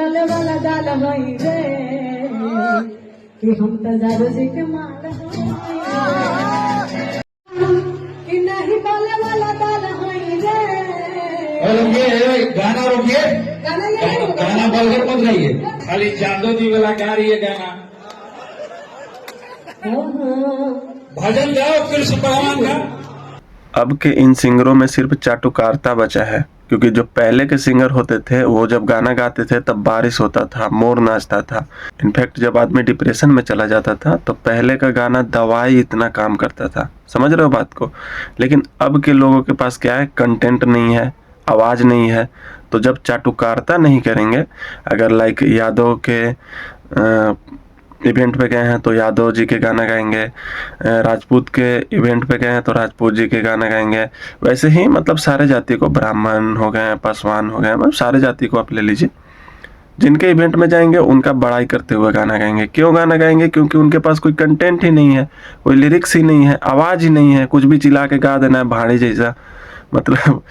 पाले वाला दाल हई रे कि हम तो दारू जी के माल हई कि नहीं पाले वाला दाल हई रे। गाना रोकिए, गाना बोलकर मत गाइए, खाली चांदो जी वाला गा रही है गाना। भजन गाओ कृष्ण भगवान का। अब के इन सिंगरों में सिर्फ चाटुकारिता बचा है, क्योंकि जो पहले के सिंगर होते थे वो जब गाना गाते थे तब बारिश होता था, मोर नाचता था। इनफैक्ट जब आदमी डिप्रेशन में चला जाता था तो पहले का गाना दवाई इतना काम करता था। समझ रहे हो बात को? लेकिन अब के लोगों के पास क्या है, कंटेंट नहीं है, आवाज़ नहीं है। तो जब चाटुकारिता नहीं करेंगे, अगर लाइक यादव के इवेंट पे गए हैं तो यादव जी के गाना गाएंगे, राजपूत के इवेंट पे गए हैं तो राजपूत जी के गाना गाएंगे। वैसे ही मतलब सारे जाति को, ब्राह्मण हो गए, पासवान हो गए, मतलब सारे जाति को आप ले लीजिए, जिनके इवेंट में जाएंगे उनका बड़ाई करते हुए गाना गाएंगे। क्यों गाना गाएंगे? क्योंकि उनके पास कोई कंटेंट ही नहीं है, कोई लिरिक्स ही नहीं है, आवाज़ ही नहीं है, कुछ भी चिल्ला के गा देना है भाड़ी जैसा। मतलब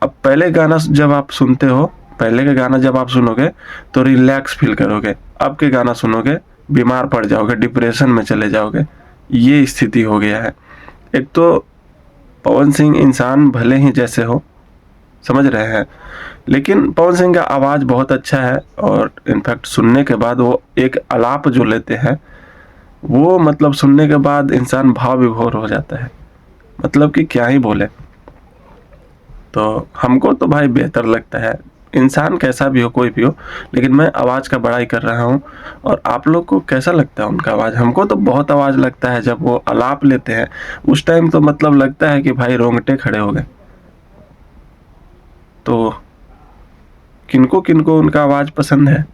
अब पहले गाना जब आप सुनते हो, पहले का गाना जब आप सुनोगे तो रिलैक्स फील करोगे, अब के गाना सुनोगे बीमार पड़ जाओगे, डिप्रेशन में चले जाओगे। ये स्थिति हो गया है। एक तो पवन सिंह इंसान भले ही जैसे हो, समझ रहे हैं, लेकिन पवन सिंह का आवाज़ बहुत अच्छा है और इनफैक्ट सुनने के बाद वो एक आलाप जो लेते हैं वो मतलब सुनने के बाद इंसान भाव विभोर हो जाता है। मतलब कि क्या ही बोले। तो हमको तो भाई बेहतर लगता है, इंसान कैसा भी हो, कोई भी हो, लेकिन मैं आवाज़ का बड़ाई कर रहा हूँ। और आप लोग को कैसा लगता है उनका आवाज़? हमको तो बहुत आवाज़ लगता है, जब वो आलाप लेते हैं उस टाइम तो मतलब लगता है कि भाई रोंगटे खड़े हो गए। तो किनको किनको उनका आवाज़ पसंद है